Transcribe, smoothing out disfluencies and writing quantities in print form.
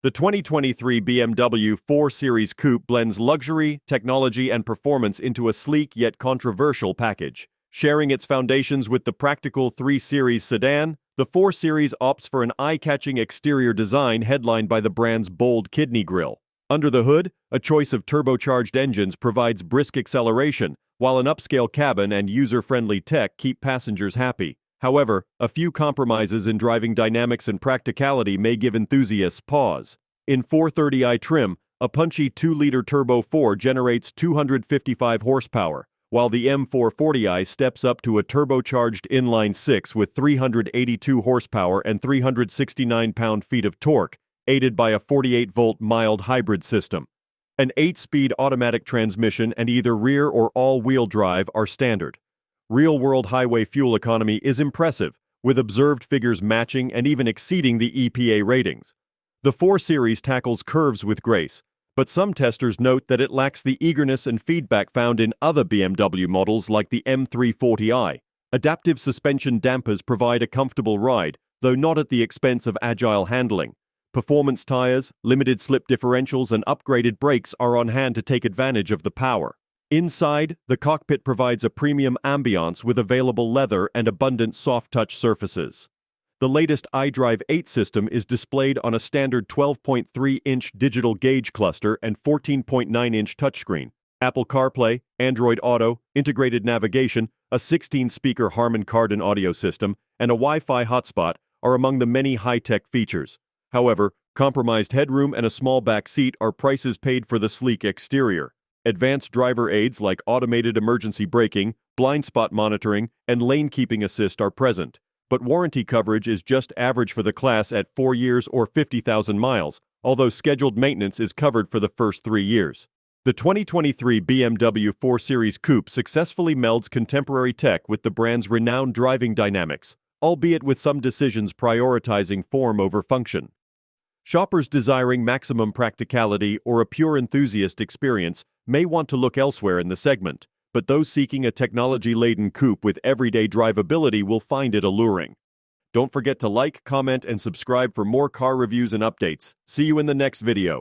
The 2023 BMW 4 Series Coupe blends luxury, technology, and performance into a sleek yet controversial package. Sharing its foundations with the practical 3 Series sedan, the 4 Series opts for an eye-catching exterior design headlined by the brand's bold kidney grille. Under the hood, a choice of turbocharged engines provides brisk acceleration, while an upscale cabin and user-friendly tech keep passengers happy. However, a few compromises in driving dynamics and practicality may give enthusiasts pause. In 430i trim, a punchy 2-liter Turbo 4 generates 255 horsepower, while the M440i steps up to a turbocharged inline 6 with 382 horsepower and 369 pound-feet of torque, aided by a 48-volt mild hybrid system. An 8-speed automatic transmission and either rear or all-wheel drive are standard. Real-world highway fuel economy is impressive, with observed figures matching and even exceeding the EPA ratings. The 4 Series tackles curves with grace, but some testers note that it lacks the eagerness and feedback found in other BMW models like the M340i. Adaptive suspension dampers provide a comfortable ride, though not at the expense of agile handling. Performance tires, limited slip differentials, and upgraded brakes are on hand to take advantage of the power. Inside, the cockpit provides a premium ambiance with available leather and abundant soft-touch surfaces. The latest iDrive 8 system is displayed on a standard 12.3-inch digital gauge cluster and 14.9-inch touchscreen. Apple CarPlay, Android Auto, integrated navigation, a 16-speaker Harman Kardon audio system, and a Wi-Fi hotspot are among the many high-tech features. However, compromised headroom and a small back seat are prices paid for the sleek exterior. Advanced driver aids like automated emergency braking, blind spot monitoring, and lane keeping assist are present, but warranty coverage is just average for the class at 4 years or 50,000 miles, although scheduled maintenance is covered for the first 3 years. The 2023 BMW 4 Series Coupe successfully melds contemporary tech with the brand's renowned driving dynamics, albeit with some decisions prioritizing form over function. Shoppers desiring maximum practicality or a pure enthusiast experience may want to look elsewhere in the segment, but those seeking a technology-laden coupe with everyday drivability will find it alluring. Don't forget to like, comment, and subscribe for more car reviews and updates. See you in the next video.